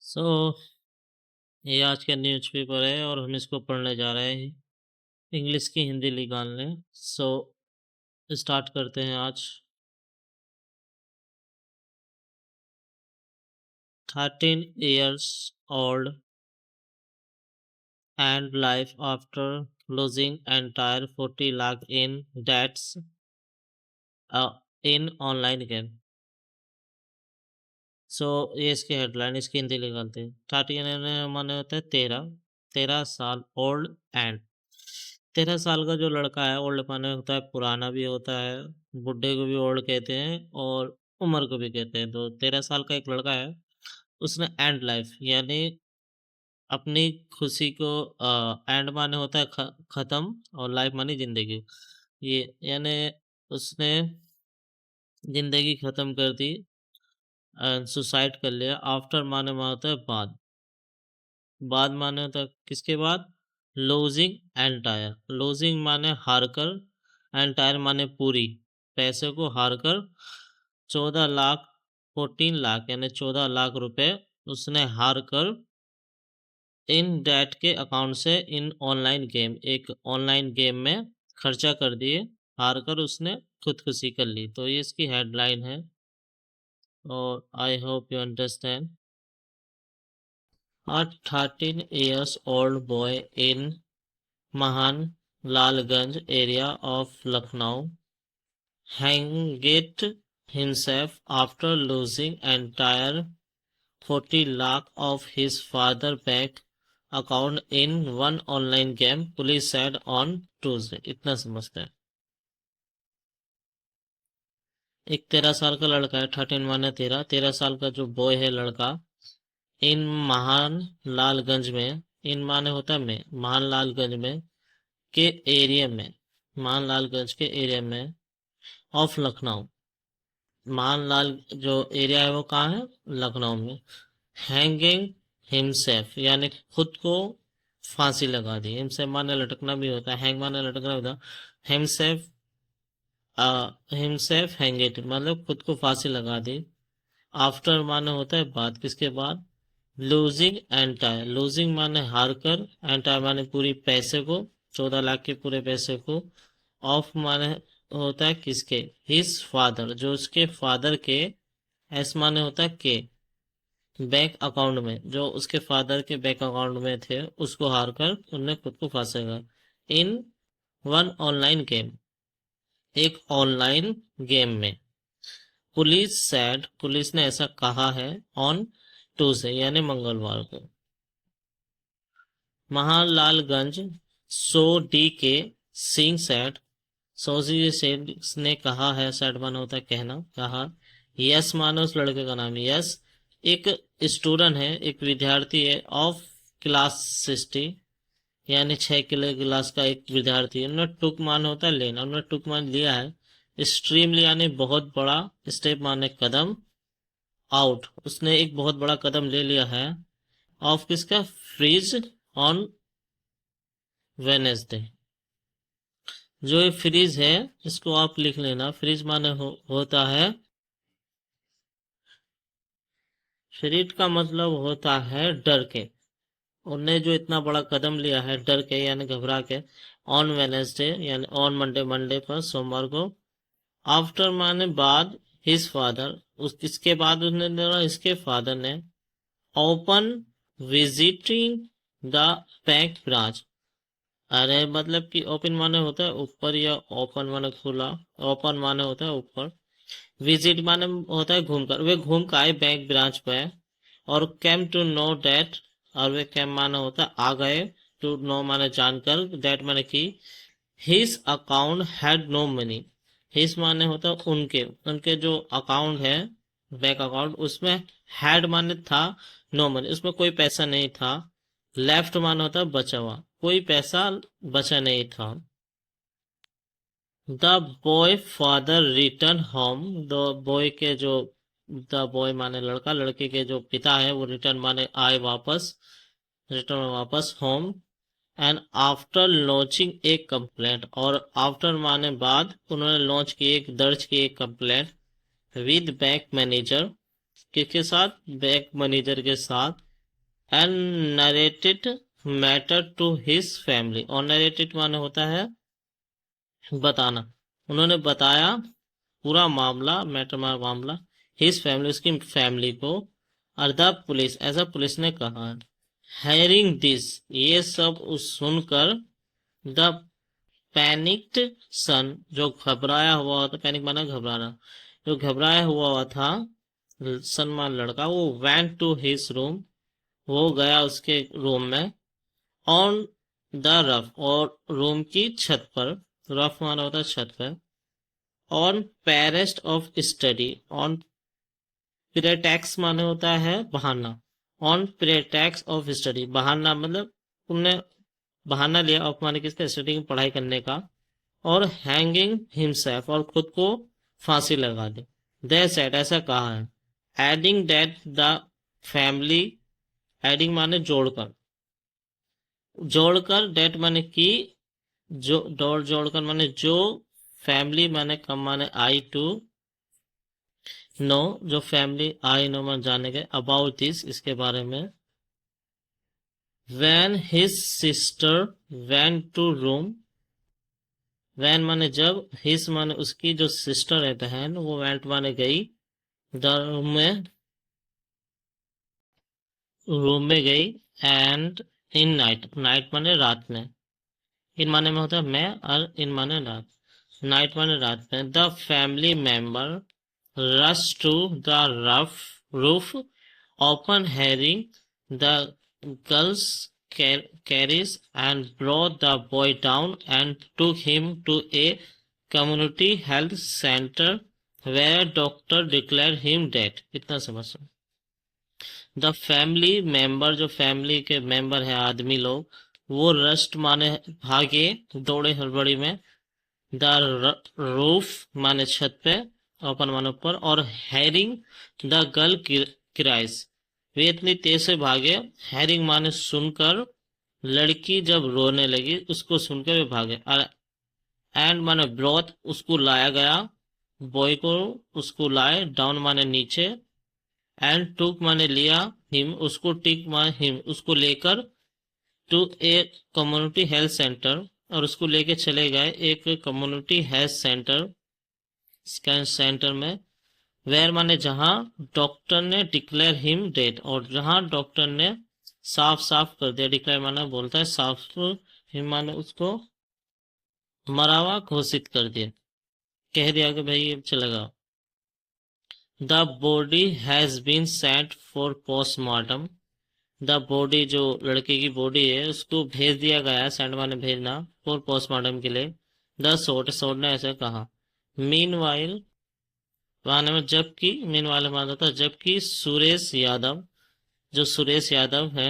सो ये आज का न्यूज़पेपर है और हम इसको पढ़ने जा रहे हैं। इंग्लिश की हिंदी निकालने। सो स्टार्ट करते हैं आज। 13 years old and life after losing entire 40 lakh in debts in online game। सो ये इसकी हेडलाइन, इसकी हिंदी निकालते हैं। 13 माने होता है 13 साल। ओल्ड एंड 13 साल का जो लड़का है, ओल्ड माने होता है पुराना भी होता है, बुढ़े को भी ओल्ड कहते हैं और उम्र को भी कहते हैं। तो 13 साल का एक लड़का है, उसने एंड लाइफ यानी अपनी खुशी को एंड माने होता है खत्म और लाइफ माने जिंदगी। ये यानी उसने जिंदगी खत्म कर दी, सुसाइड कर लिया। आफ्टर माने होता है बाद। बाद माने होता है किसके बाद? Losing entire. लूजिंग माने हार कर, एंटायर माने पूरी। पैसे को हार कर 14 लाख 14 लाख यानी 14 लाख रुपए उसने हार कर इन डेट के अकाउंट से इन ऑनलाइन गेम, एक ऑनलाइन गेम में खर्चा कर दिए। हार कर उसने खुदकुशी कर ली। तो ये इसकी हेडलाइन है और I hope you understand. A 13 years old boy in Mahan Lalganj area of Lucknow hanged himself after losing entire 40 lakh of his father bank account in one online game, police said on Tuesday। इतना समझते हैं। एक 13 साल का लड़का है, 13 माने 13 साल का जो बॉय है लड़का, इन महान लालगंज में, इन माने होता है में, महान लालगंज में के एरिया में, महान लालगंज के एरिया में ऑफ लखनऊ। महान लाल जो एरिया है वो कहाँ है? लखनऊ में। हैंगिंग हिमसेल्फ यानी खुद को फांसी लगा दी। हिमसेल्फ माने लटकना भी होता है, हैंग माने लटकना होता है। हिमसेल्फ हिमसेल्फ हैंगेड मतलब खुद को फांसी लगा दी। आफ्टर माने होता है बाद। किसके बाद? Losing entire. लूजिंग माने हार कर, एंटायर माने पूरी पैसे को, 14 लाख के पूरे पैसे को। ऑफ माने होता है किसके? हिज फादर, जो उसके फादर के। एस माने होता है के, बैंक अकाउंट में, जो उसके फादर के बैंक अकाउंट में थे उसको हार कर उन्होंने खुद को फांसेगा। इन वन ऑनलाइन गेम, एक ऑनलाइन गेम में। पुलिस सैड, पुलिस ने ऐसा कहा है, ऑन ट्यूसडे यानी मंगलवार को। महालालगंज सो डी के सिंह सैड, सोजी सेठ ने कहा है। सैड माना होता है कहना, कहा। यस मानो उस लड़के का नाम यस, एक स्टूडेंट है, एक विद्यार्थी है, ऑफ क्लास 60 यानी 6 क्लास का एक विद्यार्थी है। उन्होंने टुक मान होता है लेना, उन्होंने टुक मान लिया है। स्ट्रीम यानी बहुत बड़ा, स्टेप माने कदम, आउट उसने एक बहुत बड़ा कदम ले लिया है। ऑफ किसका? Freeze on Wednesday. जो ये फ्रीज है इसको आप लिख लेना। फ्रीज माने होता है, फ्रीज का मतलब होता है डर के। उनने जो इतना बड़ा कदम लिया है डर के यानी घबरा के। ऑन वेनेसडे यानी ऑन मंडे, मंडे पर, सोमवार को। आफ्टर माने बाद। हिज फादर उस इसके बाद उसने, इसके फादर ने। Open visiting the bank branch. अरे मतलब कि ओपन माने होता है ऊपर या ओपन माने खुला। ओपन माने होता है ऊपर। विजिट माने होता है घूमकर। वे घूम कर आए बैंक ब्रांच पे। और कैम टू नो डेट, और वे कैम माने होता है आ गए। टू नो माने जानकर, डेट माने की। His account had no money. His माने होता है उनके, उनके जो अकाउंट है बैंक अकाउंट, उसमें हैड माने था, नो मनी उसमें कोई पैसा नहीं था। लेफ्ट माने होता है बचा हुआ, कोई पैसा बचा नहीं था। The boy father return home. The boy के जो, द बॉय माने लड़का, लड़के के जो पिता है वो रिटर्न माने आए वापस, रिटर्न वापस होम। एंड आफ्टर लॉन्चिंग एक कंप्लेंट, और आफ्टर माने बाद, उन्होंने लॉन्च की, एक दर्ज की एक कंप्लेंट। विद बैंक मैनेजर, किसके साथ? बैंक मैनेजर के साथ। And narrated matter to his family, और नरेटेड माने होता है बताना, उन्होंने बताया पूरा मामला, मैटर मामला, हिज फैमिली उसकी फैमिली को, और द पुलिस ऐसा पुलिस ने कहा। हेयरिंग दिस ये सब सुनकर, द पैनिक्ड सन जो घबराया हुआ था, पैनिक माना घबराना, जो घबराया हुआ था सलमान लड़का, वो वेंट टू हिज रूम, वो गया उसके रूम में, ऑन द रफ और रूम की छत पर, रफ माना होता है छत पर, ऑन पेरेस्ट ऑफ स्टडी, ऑन प्रेटेक्स माने होता है बहाना, ऑन प्रेटेक्स ऑफ स्टडी बहाना मतलब तुमने बहाना लिया ऑफ माने किसका स्टडी की पढ़ाई करने का, और हैंगिंग हिमसेल्फ और खुद को फांसी लगा दी। दे सेड ऐसा कहा है, adding that the family, adding माने जोड़कर, जोड़कर डेट माने की, जो डॉट जोड़कर माने जो, फैमिली माने कम माने आई टू नो, जो फैमिली आई नो माने जाने के, अबाउट दिस इसके बारे में, when his sister went to room, when माने जब, हिज माने उसकी जो सिस्टर है बहन, वो वेंट माने गई, द रूम में गई, एंड इन नाइट, नाइट माने रात में, इन माने में होता है मैं और इन माने रात, नाइट माने रात में, the family member rush to the rough roof, open hearing the girls carries and brought the boy down and took him to a community health center where doctor declared him dead। इतना समझ। The family member जो family के member है आदमी लोग, वो rust माने भागे, दौड़े हड़बड़ी में, द रूफ माने छत पे, ओपन माने ऊपर, और हैरिंग द गर्ल क्राइस, वे इतनी तेज से भागे, हैरिंग माने सुनकर, लड़की जब रोने लगी उसको सुनकर वे भागे, और एंड माने ब्रॉथ उसको लाया गया, बॉय को उसको लाए, डाउन माने नीचे, एंड टुक माने लिया, हिम उसको, टिक माने हिम उसको लेकर, to a community health centre और उसको लेके चले गए एक कम्युनिटी हेल्थ सेंटर में, वेयर माने जहां, डॉक्टर ने डिक्लेयर हिम डेड और जहां डॉक्टर ने साफ साफ कर दिया, डिक्लेयर माना बोलता है साफ, हिम माने उसको मरा हुआ घोषित कर दिया, कह दिया कि भाई अब चलेगा। The body has been sent for postmortem, the body जो लड़के की बॉडी है उसको भेज दिया गया है, सेंड माने भेजना, फॉर पोस्टमार्टम के लिए। द सोट ने ऐसे कहा। मीन वाइल माने में जबकि, मीन वाइल माना था जबकि, सुरेश यादव जो सुरेश यादव है,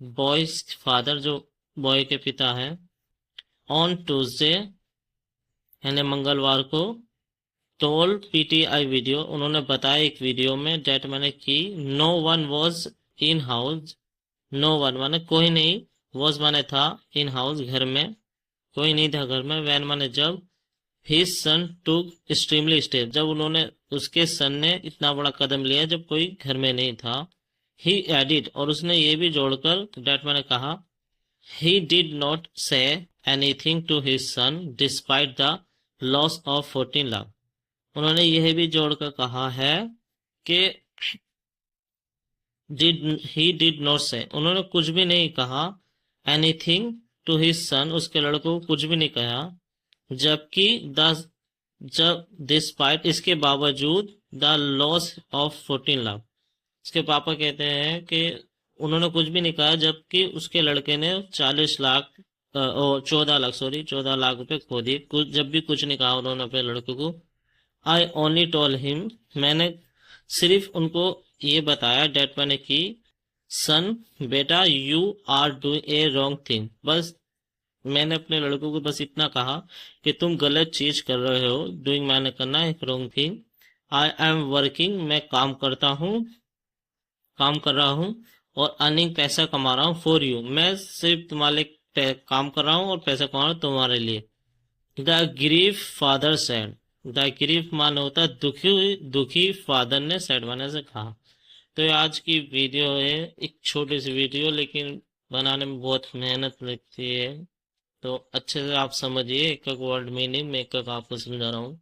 बॉयज फादर जो बॉय के पिता हैं, ऑन ट्यूसडे यानी मंगलवार को, टोल पीटीआई वीडियो उन्होंने बताया एक वीडियो में, डेट माने की, no one was in house, no one माने कोई नहीं, वॉज माने था, इन हाउस घर में, कोई नहीं था घर में, वैन माने जब, हिज सन टूक एक्सट्रीमली स्टेप जब उन्होंने, उसके सन ने इतना बड़ा कदम लिया जब कोई घर में नहीं था, ही एडिड और उसने ये भी जोड़कर, डेट माने कहा, he did not say anything to his son despite the loss of 14 lakh, उन्होंने यह भी जोड़कर कहा है कि ही डिड नॉट से, उन्होंने कुछ भी नहीं कहा, एनीथिंग टू हिज सन उसके लड़कों को कुछ भी नहीं कहा, जबकि जब डिस्पाइट इसके बावजूद, द लॉस ऑफ 14 लाख, उसके पापा कहते हैं कि उन्होंने कुछ भी नहीं कहा जबकि उसके लड़के ने 40 लाख 14 लाख 14 लाख रुपए खो दिए, कुछ जब भी कुछ नहीं कहा उन्होंने अपने लड़के को। आई ओनली टोल हिम, मैंने सिर्फ उनको ये बताया, डेट मैंने की, सन बेटा you are doing a wrong thing, बस मैंने अपने लड़कों को बस इतना कहा कि तुम गलत चीज कर रहे हो, डूइंग मैंने करना है wrong thing, I am working मैं काम करता हूँ, काम कर रहा हूँ, और अर्निंग पैसा कमा रहा हूँ, फॉर यू मैं सिर्फ तुम्हारे काम कर रहा हूँ और पैसा कमा रहा हूँ तुम्हारे लिए। The grief father said, the grief माने होता है दुखी, दुखी फादर ने सेड माने से कहा, तो ये आज की वीडियो है, एक छोटी सी वीडियो, लेकिन बनाने में बहुत मेहनत लगती है। तो अच्छे से आप समझिए, एक एक वर्ड मीनिंग मैं एक एक आपको समझा रहा हूँ।